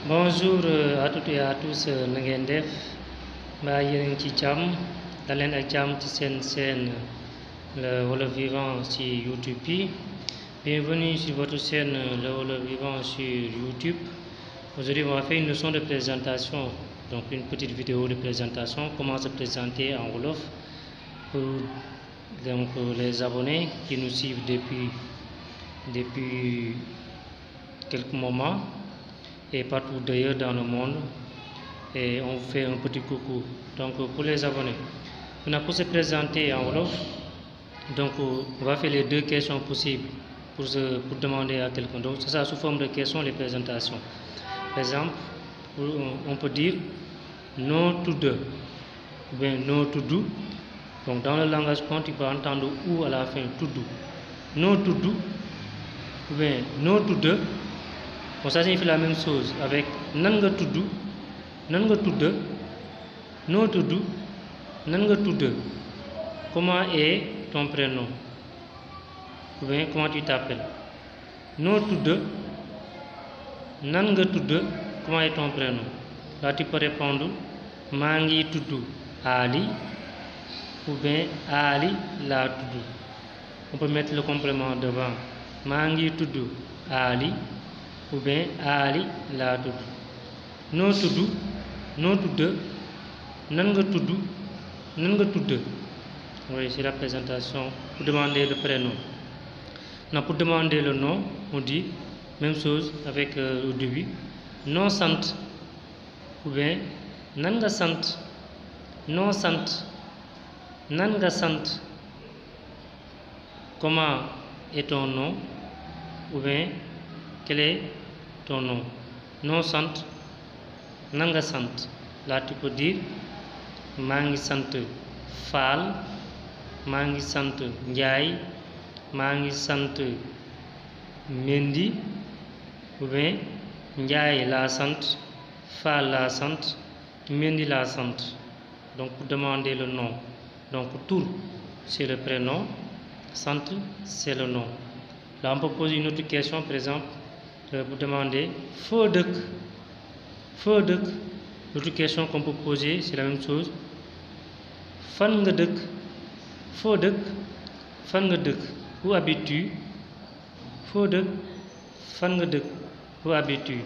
Bonjour à toutes et à tous na ngeen def mbaa yéen a ngi ci jàmm daleen ak jàmm ci seen le Wolof Vivant sur YouTube bi. Bienvenue sur votre chaîne le Wolof Vivant sur YouTube. Aujourd'hui on va faire une leçon de présentation, donc une petite vidéo de présentation, comment se présenter en Wolof pour donc les abonnés qui nous suivent depuis quelques moments et partout d'ailleurs dans le monde, et on vous fait un petit coucou. Donc pour les abonnés, maintenant pour se présenter en Wolof, donc on va faire les deux questions possibles pour demander à quelqu'un. Donc c'est ça sous forme de questions, les présentations. Par exemple, on peut dire no tudd ou bien no tudd. Donc dans le langage courant, tu peux entendre ou à la fin tudd. No tudd ou bien no tudd. Bon, ça signifie la même chose avec nan nga tudd, noo tudd, nan nga tudd. Comment est ton prénom? Ou bien comment tu t'appelles? Noo tudd, nan nga tudd, comment est ton prénom? Là tu peux répondre maa ngi tudd Ali ou bien Ali laa tudd. On peut mettre le complément devant. Maa ngi tudd Ali ou bien Ali laa tudd. Noo tudd, nan nga tudd. Oui, c'est la présentation pour demander le prénom. Non, pour demander le nom, on dit même chose avec au début. Noo sant ou bien nan nga sant. Noo sant, nan nga sant. Comment est ton nom? Ou bien quel est ton nom? Noo sant, nan nga sant. Là tu peux dire maa ngi sant Fall, maa ngi sant Njaay, maa ngi sant Mendi, ou bien Njaay laa sant, Fall laa sant, Mendi laa sant. Donc pour demander le nom, donc tur c'est le prénom, sant c'est le nom. Là on peut poser une autre question, par exemple pour demander foo dëkk. L'autre question qu'on peut poser c'est la même chose. Fan nga dëkk. Foo dëkk, fan nga dëkk. Où habites-tu? Foo dëkk, fan nga dëkk. Où habites-tu?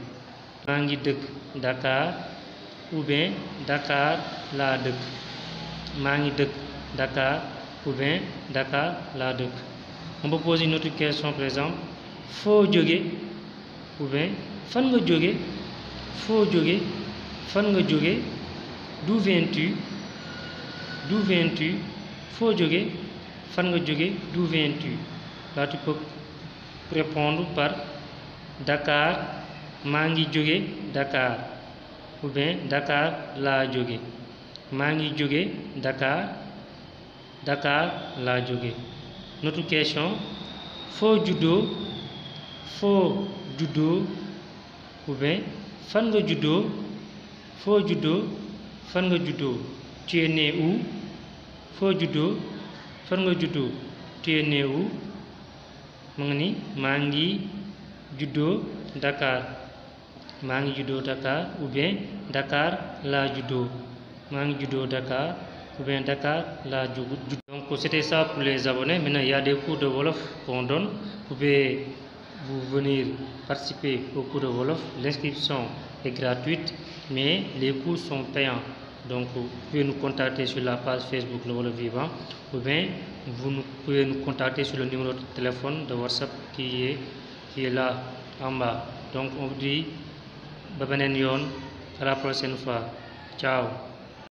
Maa ngi dëkk Dakar ou bien Dakar laa dëkk. Maa ngi dëkk Dakar ou bien Dakar laa dëkk. On peut poser une autre question, par exemple foo jóge ou bien fan nga jóge. Foo jóge, fan nga jóge. D'où viens-tu? Foo jóge, fan nga jóge. D'où viens-tu? Là tu peux répondre par Dakar, maa ngi jóge Dakar, ou bien Dakar laa jóge. Maa ngi jóge Dakar, Dakar laa jóge. Notre question foo juddoo. Ou bien fan nga juddoo. Foo juddoo, fan nga juddoo. Tu es né où? Foo juddoo, fan nga juddoo. Tu es né où? mu ngi ni maa ngi juddoo Dakar. Maa ngi juddoo Dakar ou bien Dakar laa juddoo. Maa ngi juddoo Dakar ou bien Dakar laa juddoo. Donc c'était ça pour les abonnés. Maintenant il y a des cours de Wolof qu'on donne. Vous pouvez vous venir participer au cours de Wolof. L'inscription est gratuite mais les cours sont payants. Donc vous pouvez nous contacter sur la page Facebook Le Wolof Vivant, ou bien vous pouvez nous contacter sur le numéro de téléphone de WhatsApp qui est là en bas. Donc on vous dit ba beneen yoon, à la prochaine fois. Ciao.